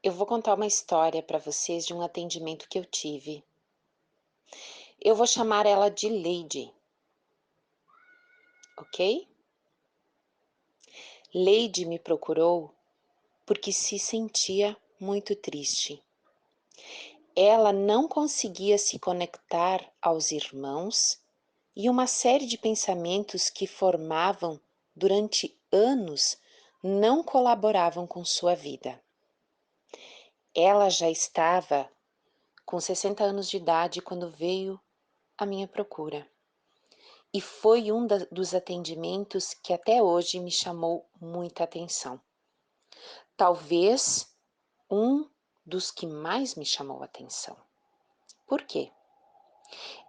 Eu vou contar uma história para vocês de um atendimento que eu tive. Eu vou chamar ela de Lady, ok? Lady me procurou porque se sentia muito triste. Ela não conseguia se conectar aos irmãos e uma série de pensamentos que formavam durante anos não colaboravam com sua vida. Ela já estava com 60 anos de idade quando veio à minha procura. E foi dos atendimentos que até hoje me chamou muita atenção. Talvez um dos que mais me chamou a atenção. Por quê?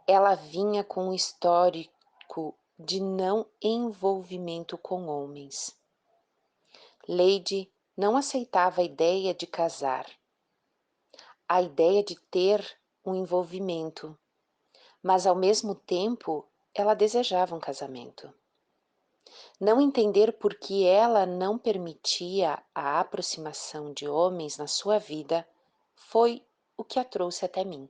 Ela vinha com um histórico de não envolvimento com homens. Lady não aceitava a ideia de casar, a ideia de ter um envolvimento, mas ao mesmo tempo ela desejava um casamento. Não entender por que ela não permitia a aproximação de homens na sua vida foi o que a trouxe até mim.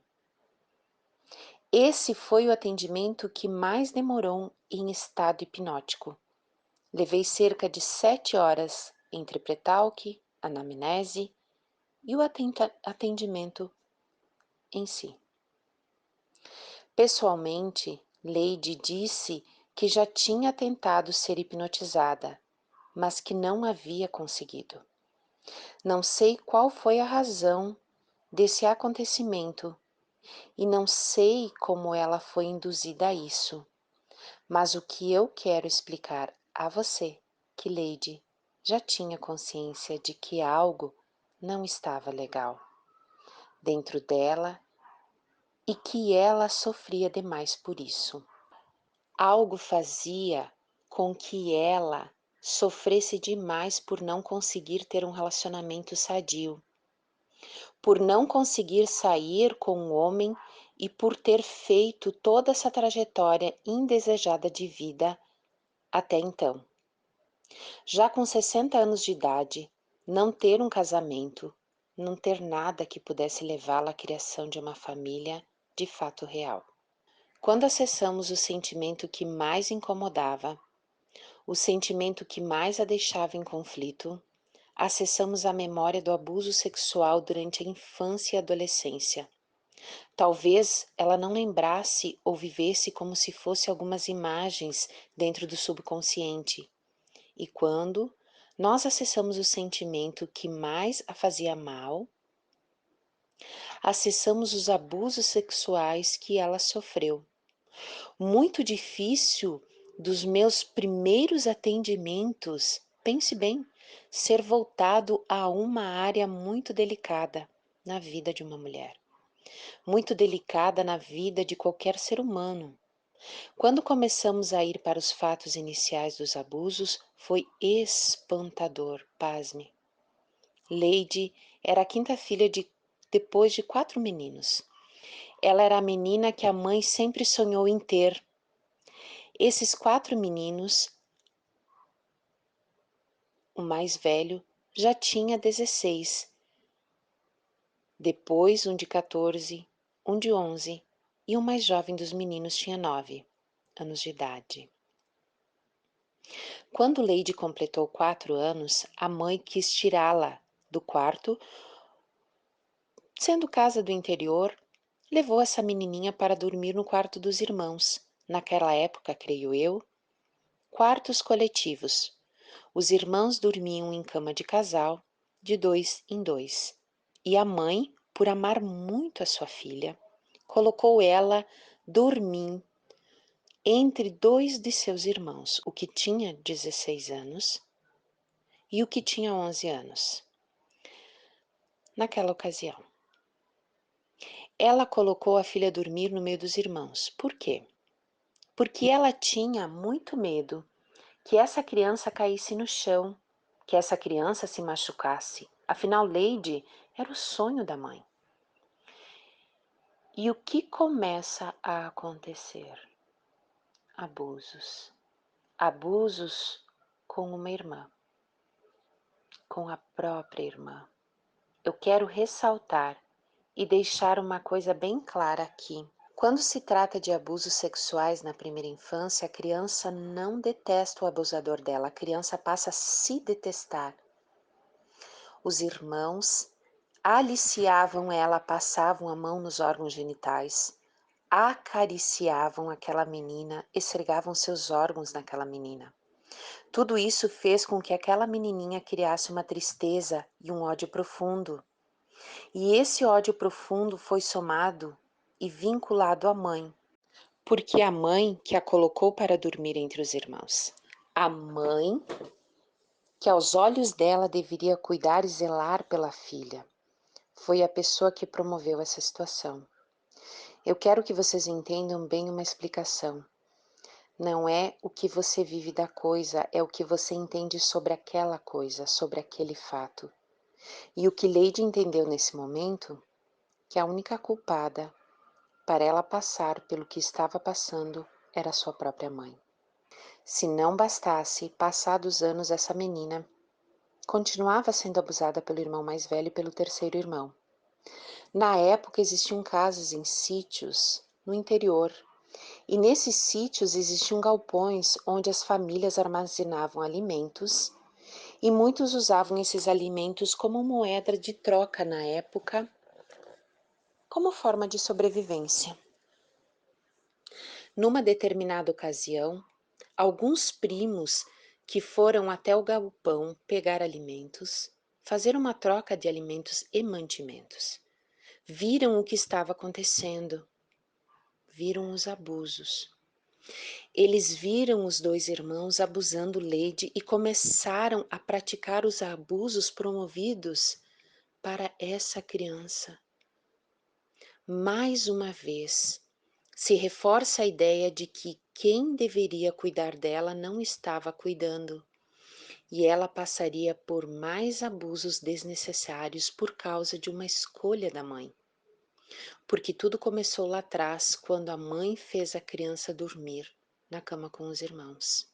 Esse foi o atendimento que mais demorou em estado hipnótico. Levei cerca de 7 horas entre pré-talk, anamnese e o atendimento em si. Pessoalmente, Lady disse que já tinha tentado ser hipnotizada, mas que não havia conseguido. Não sei qual foi a razão desse acontecimento e não sei como ela foi induzida a isso, mas o que eu quero explicar a você que Lady já tinha consciência de que algo não estava legal dentro dela e que ela sofria demais por isso. Algo fazia com que ela sofresse demais por não conseguir ter um relacionamento sadio, por não conseguir sair com um homem e por ter feito toda essa trajetória indesejada de vida até então. Já com 60 anos de idade, não ter um casamento, não ter nada que pudesse levá-la à criação de uma família de fato real. Quando acessamos o sentimento que mais incomodava, o sentimento que mais a deixava em conflito, acessamos a memória do abuso sexual durante a infância e adolescência. Talvez ela não lembrasse ou vivesse como se fosse algumas imagens dentro do subconsciente. E quando nós acessamos o sentimento que mais a fazia mal, acessamos os abusos sexuais que ela sofreu. Muito difícil dos meus primeiros atendimentos, pense bem, ser voltado a uma área muito delicada na vida de uma mulher, muito delicada na vida de qualquer ser humano. Quando começamos a ir para os fatos iniciais dos abusos, foi espantador, pasme. Lady era a quinta filha depois de 4 meninos. Ela era a menina que a mãe sempre sonhou em ter. Esses 4 meninos, o mais velho, já tinha 16, depois um de 14, um de 11 e o mais jovem dos meninos tinha 9 anos de idade. Quando Lady completou 4 anos, a mãe quis tirá-la do quarto, sendo casa do interior, levou essa menininha para dormir no quarto dos irmãos. Naquela época, creio eu, quartos coletivos. Os irmãos dormiam em cama de casal, de 2 em 2. E a mãe, por amar muito a sua filha, colocou ela dormir entre 2 de seus irmãos, o que tinha 16 anos e o que tinha 11 anos. Naquela ocasião, ela colocou a filha a dormir no meio dos irmãos. Por quê? Porque ela tinha muito medo que essa criança caísse no chão, que essa criança se machucasse. Afinal, Lady era o sonho da mãe. E o que começa a acontecer? Abusos. Abusos com uma irmã, com a própria irmã. Eu quero ressaltar e deixar uma coisa bem clara aqui. Quando se trata de abusos sexuais na primeira infância, a criança não detesta o abusador dela, a criança passa a se detestar. Os irmãos aliciavam ela, passavam a mão nos órgãos genitais, acariciavam aquela menina, esfregavam seus órgãos naquela menina. Tudo isso fez com que aquela menininha criasse uma tristeza e um ódio profundo. E esse ódio profundo foi somado e vinculado à mãe, porque a mãe que a colocou para dormir entre os irmãos. A mãe que aos olhos dela deveria cuidar e zelar pela filha. Foi a pessoa que promoveu essa situação. Eu quero que vocês entendam bem uma explicação. Não é o que você vive da coisa, é o que você entende sobre aquela coisa, sobre aquele fato. E o que Lady entendeu nesse momento, que a única culpada para ela passar pelo que estava passando era sua própria mãe. Se não bastasse, passados anos, essa menina continuava sendo abusada pelo irmão mais velho e pelo terceiro irmão. Na época existiam casas em sítios no interior, e nesses sítios existiam galpões onde as famílias armazenavam alimentos e muitos usavam esses alimentos como moeda de troca na época, como forma de sobrevivência. Numa determinada ocasião, alguns primos que foram até o galpão pegar alimentos, fazer uma troca de alimentos e mantimentos, viram o que estava acontecendo, viram os abusos. Eles viram os dois irmãos abusando Lady e começaram a praticar os abusos promovidos para essa criança. Mais uma vez, se reforça a ideia de que quem deveria cuidar dela não estava cuidando, e ela passaria por mais abusos desnecessários por causa de uma escolha da mãe. Porque tudo começou lá atrás, quando a mãe fez a criança dormir na cama com os irmãos.